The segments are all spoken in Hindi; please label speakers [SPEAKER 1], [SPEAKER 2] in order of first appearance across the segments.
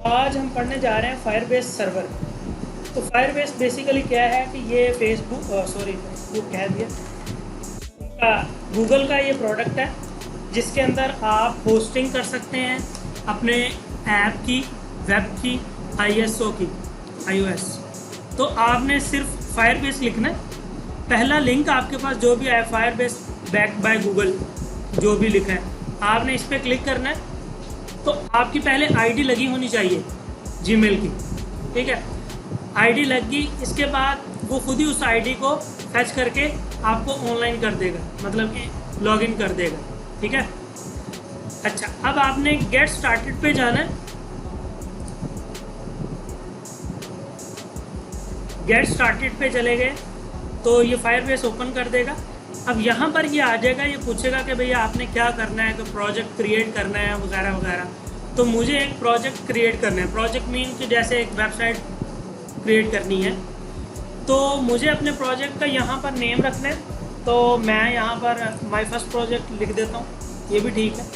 [SPEAKER 1] आज हम पढ़ने जा रहे हैं फायरबेस सर्वर। तो फायरबेस बेसिकली क्या है कि ये फेसबुक कह दिया उनका, गूगल का ये प्रोडक्ट है जिसके अंदर आप होस्टिंग कर सकते हैं अपने ऐप की, वेब की, आईएसओ की, आईओएस। तो आपने सिर्फ फायरबेस लिखना है। पहला लिंक आपके पास जो भी है फायरबेस बैक्ड बाय गूगल जो भी लिखा है, आपने इस पर क्लिक करना है। तो आपकी पहले आईडी लगी होनी चाहिए जीमेल की, ठीक है। आईडी लग गई, इसके बाद वो खुद ही उस आईडी को फैच करके आपको ऑनलाइन कर देगा, मतलब कि लॉगिन कर देगा, ठीक है। अच्छा, अब आपने गेट स्टार्टेड पे जाना है। गेट स्टार्टेड पे चले गए तो ये फायरबेस ओपन कर देगा। अब यहाँ पर ये आ जाएगा, ये पूछेगा कि भैया आपने क्या करना है, कि प्रोजेक्ट क्रिएट करना है वगैरह वगैरह। तो मुझे एक प्रोजेक्ट क्रिएट करना है। प्रोजेक्ट मीन कि जैसे एक वेबसाइट क्रिएट करनी है, तो मुझे अपने प्रोजेक्ट का यहाँ पर नेम रखना है। तो मैं यहाँ पर माय फर्स्ट प्रोजेक्ट लिख देता हूँ, ये भी ठीक है।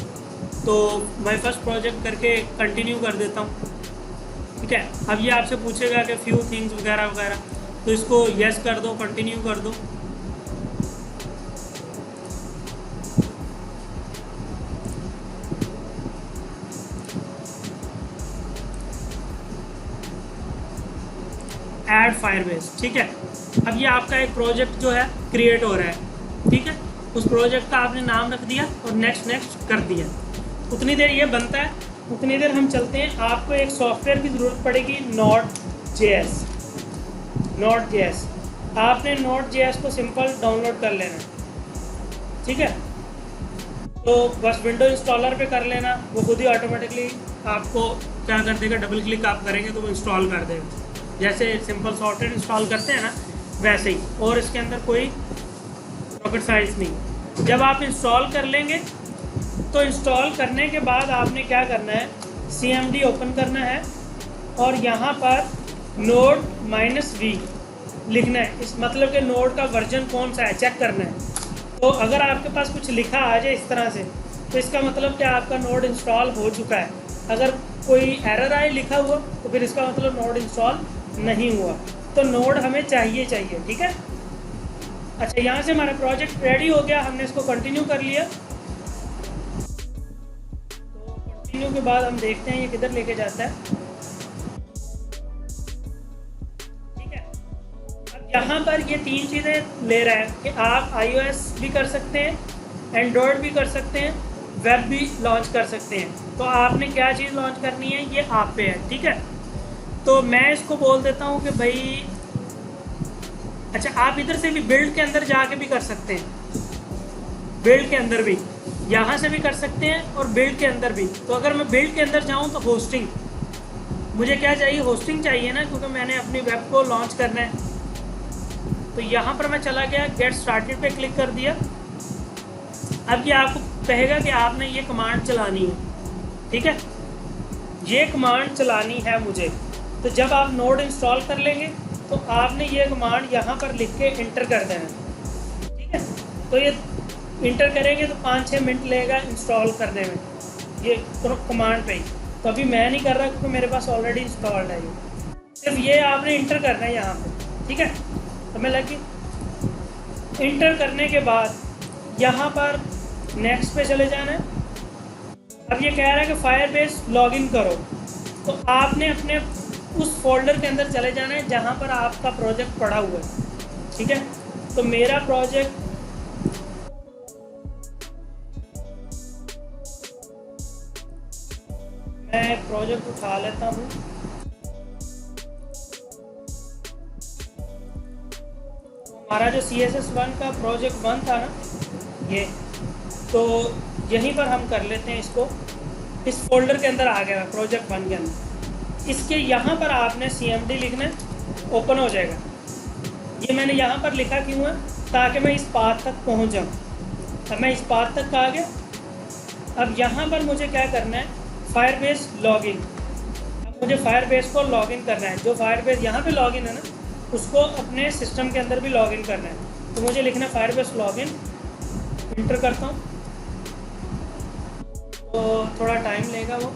[SPEAKER 1] तो माय फर्स्ट प्रोजेक्ट करके कंटिन्यू कर देता हूँ, ठीक है। अब ये आपसे पूछेगा कि फ्यू थिंग्स वगैरह वगैरह, तो इसको यस कर दो, कंटिन्यू कर दो। ऐड फायरबेस, ठीक है। अब ये आपका एक प्रोजेक्ट जो है क्रिएट हो रहा है, ठीक है। उस प्रोजेक्ट का आपने नाम रख दिया और नेक्स्ट नेक्स्ट कर दिया। उतनी देर ये बनता है, उतनी देर हम चलते हैं। आपको एक सॉफ्टवेयर की ज़रूरत पड़ेगी, Node.js। Node.js, आपने Node.js को सिंपल डाउनलोड कर लेना, ठीक है। तो बस विंडो इंस्टॉलर पे कर लेना, वो खुद ही ऑटोमेटिकली आपको क्या कर देगा, डबल क्लिक आप करेंगे तो वो इंस्टॉल कर देगा। जैसे सिंपल सॉफ्टवेयर इंस्टॉल करते हैं ना, वैसे ही। और इसके अंदर कोई रॉकेट साइंस नहीं। जब आप इंस्टॉल कर लेंगे तो इंस्टॉल करने के बाद आपने क्या करना है, CMD ओपन करना है और यहाँ पर Node-v लिखना है। इस मतलब कि नोड का वर्जन कौन सा है चेक करना है। तो अगर आपके पास कुछ लिखा आ जाए इस तरह से, तो इसका मतलब कि आपका नोड इंस्टॉल हो चुका है। अगर कोई एरर आए लिखा हुआ, तो फिर इसका मतलब नोड इंस्टॉल नहीं हुआ। तो नोड हमें चाहिए, ठीक है। अच्छा, यहाँ से हमारा प्रोजेक्ट रेडी हो गया, हमने इसको कंटिन्यू कर लिया। तो कंटिन्यू के बाद हम देखते हैं ये किधर लेके जाता है, ठीक है। अब यहाँ पर ये तीन चीज़ें ले रहा है कि आप iOS भी कर सकते हैं, एंड्रॉयड भी कर सकते हैं, वेब भी लॉन्च कर सकते हैं। तो आपने क्या चीज़ लॉन्च करनी है ये आप पे है, ठीक है। तो मैं इसको बोल देता हूँ कि भाई, अच्छा आप इधर से भी बिल्ड के अंदर जाके भी कर सकते हैं, बिल्ड के अंदर भी यहाँ से भी कर सकते हैं और बिल्ड के अंदर भी। तो अगर मैं बिल्ड के अंदर जाऊँ तो होस्टिंग, मुझे क्या चाहिए, होस्टिंग चाहिए ना, क्योंकि मैंने अपनी वेब को लॉन्च करना है। तो यहाँ पर मैं चला गया, गेट स्टार्टेड पे क्लिक कर दिया। अब ये आपको कहेगा कि आपने ये कमांड चलानी है, ठीक है। ये कमांड चलानी है मुझे। तो जब आप नोड इंस्टॉल कर लेंगे तो आपने ये कमांड यहाँ पर लिख के इंटर कर देना, ठीक है। तो ये इंटर करेंगे तो 5-6 मिनट लगेगा इंस्टॉल करने में, ये कमांड पे ही। तो अभी मैं नहीं कर रहा क्योंकि मेरे पास ऑलरेडी इंस्टॉल्ड है। ये सिर्फ ये आपने इंटर करना है यहाँ पे, ठीक है। तो मैं लगी इंटर करने के बाद यहाँ पर नेक्स्ट पे चले जाना है। अब ये कह रहा है कि फायरबेस लॉगिन करो। तो आपने अपने उस फोल्डर के अंदर चले जाना है जहाँ पर आपका प्रोजेक्ट पड़ा हुआ है, ठीक है। तो मेरा प्रोजेक्ट, मैं प्रोजेक्ट उठा लेता हूँ। हमारा जो CSS1 का प्रोजेक्ट 1 था ना, ये तो यहीं पर हम कर लेते हैं इसको। इस फोल्डर के अंदर आ गया प्रोजेक्ट 1 के अंदर। इसके यहाँ पर आपने CMD लिखना है, ओपन हो जाएगा। ये मैंने यहाँ पर लिखा क्यों है, ताकि मैं इस पाथ तक पहुँच जाऊँ। अब मैं इस पाथ तक आ गया। अब यहाँ पर मुझे क्या करना है, फायरबेस लॉगिन। अब मुझे फायरबेस को लॉगिन करना है। जो फायरबेस यहाँ पे लॉगिन है ना, उसको अपने सिस्टम के अंदर भी लॉगिन करना है। तो मुझे लिखना है फायरबेस लॉगिन, इंटर करता हूँ। तो थोड़ा टाइम लेगा वो।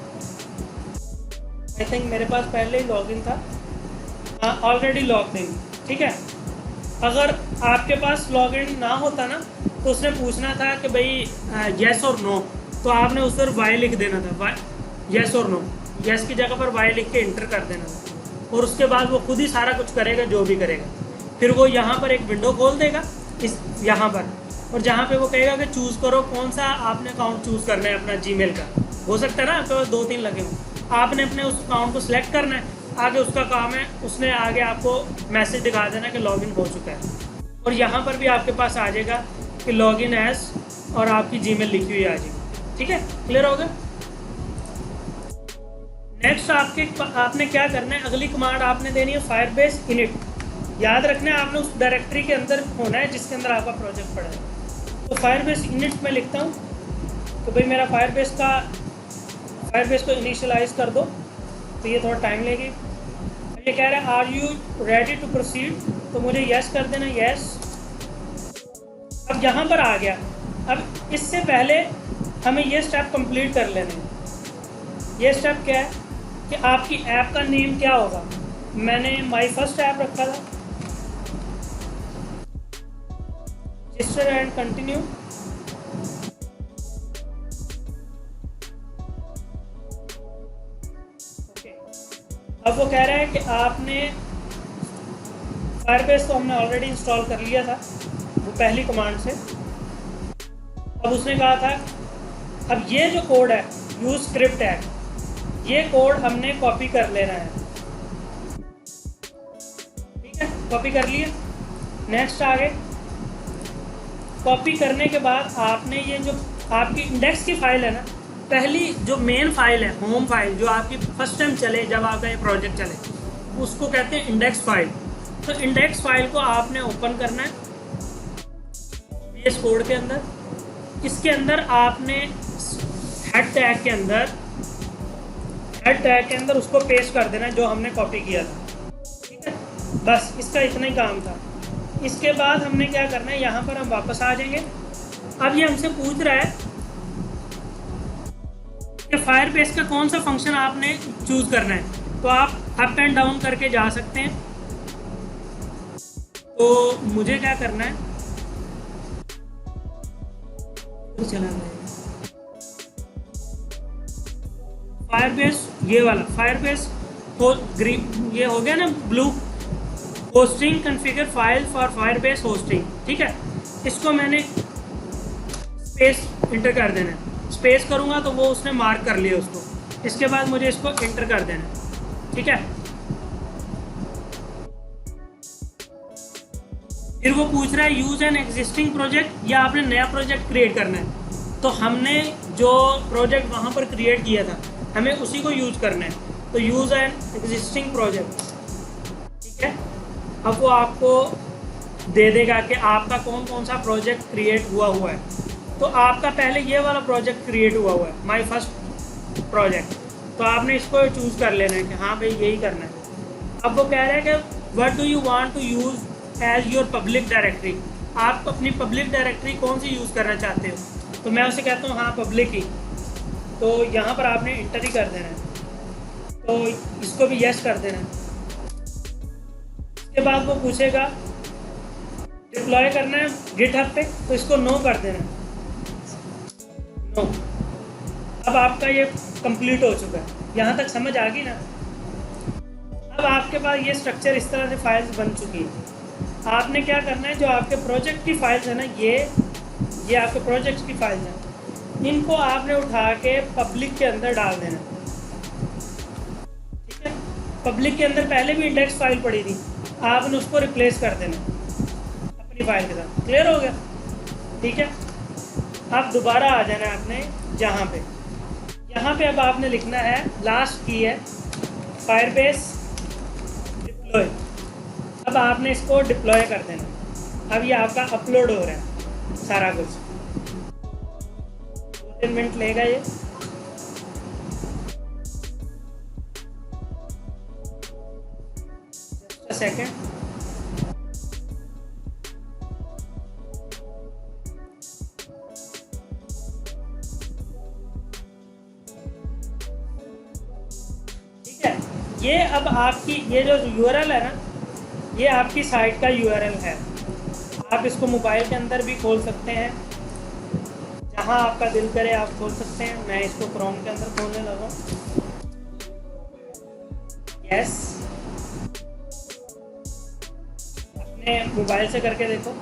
[SPEAKER 1] आई थिंक मेरे पास पहले ही लॉगिन था, हाँ ऑलरेडी लॉग्ड इन। ठीक है, अगर आपके पास लॉगिन ना होता ना तो उसने पूछना था कि भाई येस और नो, तो आपने उस पर वाई लिख देना था, वाई येस और नो, येस की जगह पर वाई लिख के इंटर कर देना था, और उसके बाद वो खुद ही सारा कुछ करेगा जो भी करेगा। फिर वो यहाँ पर एक विंडो खोल देगा इस यहाँ पर, और जहाँ पे वो कहेगा कि चूज़ करो कौन सा आपने अकाउंट चूज़ करना है अपना जीमेल का। हो सकता है ना आपके पास 2-3 लगे हों, आपने अपने उस अकाउंट को सिलेक्ट करना है, आगे उसका काम है, उसने आगे आपको मैसेज दिखा देना कि लॉगिन हो चुका है, और यहाँ पर भी आपके पास आ जाएगा कि लॉगिन एज और आपकी जीमेल लिखी हुई आ जाएगी। ठीक है, क्लियर हो गया। नेक्स्ट आपने क्या करना है, अगली कमांड आपने देनी है फायरबेस इनिट। याद रखना है आपने उस डायरेक्टरी के अंदर होना है जिसके अंदर आपका प्रोजेक्ट पड़ा है। तो फायरबेस इनिट में लिखता हूँ तो भाई मेरा फायरबेस को इनिशियलाइज कर दो, तो ये थोड़ा टाइम लेगी। ये कह रहा है are you ready to proceed, तो मुझे यस कर देना, यस। अब यहाँ पर आ गया। अब इससे पहले हमें ये स्टेप कंप्लीट कर लेने हैं। ये स्टेप क्या है कि आपकी ऐप का नेम क्या होगा। मैंने माई फर्स्ट ऐप रखा था, रजिस्टर एंड कंटिन्यू। अब वो कह रहा है कि आपने फायरबेस तो हमने ऑलरेडी इंस्टॉल कर लिया था वो पहली कमांड से। अब उसने कहा था अब ये जो कोड है यूज स्क्रिप्ट है, ये कोड हमने कॉपी कर लेना है। ठीक है, कॉपी कर लिया। नेक्स्ट आगे कॉपी करने के बाद आपने ये जो आपकी इंडेक्स की फाइल है ना, पहली जो मेन फाइल है, होम फाइल, जो आपकी फर्स्ट टाइम चले जब आपका ये प्रोजेक्ट चले, उसको कहते हैं इंडेक्स फाइल। तो इंडेक्स फाइल को आपने ओपन करना है VS कोड के अंदर। इसके अंदर आपने हेड टैग के अंदर उसको पेस्ट कर देना जो हमने कॉपी किया था। ठीक है, बस इसका इतना ही काम था। इसके बाद हमने क्या करना है, यहाँ पर हम वापस आ जाएंगे। अब ये हमसे पूछ रहा है कि फायरबेस का कौन सा फंक्शन आपने चूज करना है, तो आप अप एंड डाउन करके जा सकते हैं। तो मुझे क्या करना है, चला फायरबेस, ये वाला फायरबेस ग्रीन, ये हो गया ना blue, hosting configure file for Firebase hosting. ठीक है, इसको मैंने स्पेस इंटर कर देना है। स्पेस करूंगा तो वो उसने मार्क कर लिया उसको। इसके बाद मुझे इसको इंटर कर देना। ठीक है, फिर वो पूछ रहा है यूज एन एग्जिस्टिंग प्रोजेक्ट या आपने नया प्रोजेक्ट क्रिएट करना है। तो हमने जो प्रोजेक्ट वहाँ पर क्रिएट किया था हमें उसी को यूज करना है, तो यूज एन एग्जिस्टिंग प्रोजेक्ट। ठीक है, अब वो आपको दे देगा कि आपका कौन कौन सा प्रोजेक्ट क्रिएट हुआ है। तो आपका पहले ये वाला प्रोजेक्ट क्रिएट हुआ है, माय फर्स्ट प्रोजेक्ट, तो आपने इसको चूज़ कर लेना है कि हाँ भाई यही करना है। अब वो कह रहे हैं कि what do you want to use as your public directory, आप अपनी पब्लिक डायरेक्टरी कौन सी यूज़ करना चाहते हो। तो मैं उसे कहता हूँ हाँ पब्लिक ही, तो यहाँ पर आपने इंटर ही कर देना है, तो इसको भी यस कर देना है। इसके बाद वो पूछेगा डिप्लॉय करना है गिटहब पे, तो इसको नो कर देना है, नो। अब आपका ये कंप्लीट हो चुका है। यहाँ तक समझ आ गई ना। अब आपके पास ये स्ट्रक्चर इस तरह से फाइल्स बन चुकी है। आपने क्या करना है, जो आपके प्रोजेक्ट की फाइल्स है ना, ये आपके प्रोजेक्ट्स की फाइल्स हैं, इनको आपने उठा के पब्लिक के अंदर डाल देना। ठीक है, पब्लिक के अंदर पहले भी इंडेक्स फाइल पड़ी थी, आपने उसको रिप्लेस कर देना अपनी फाइल के साथ। क्लियर हो गया। ठीक है, अब दोबारा आ जाना है आपने यहाँ पे अब आपने लिखना है, लास्ट की है फायरबेस डिप्लॉय। अब आपने इसको डिप्लॉय कर देना। अब ये आपका अपलोड हो रहा है सारा कुछ, 2-3 मिनट लेगा ये। सेकेंड, है। ये अब आपकी ये जो यूआरएल है ना, ये आपकी साइट का यूआरएल है। आप इसको मोबाइल के अंदर भी खोल सकते हैं, जहाँ आपका दिल करे आप खोल सकते हैं। मैं इसको क्रोम के अंदर खोलने लगा। यस, अपने मोबाइल से करके देखो।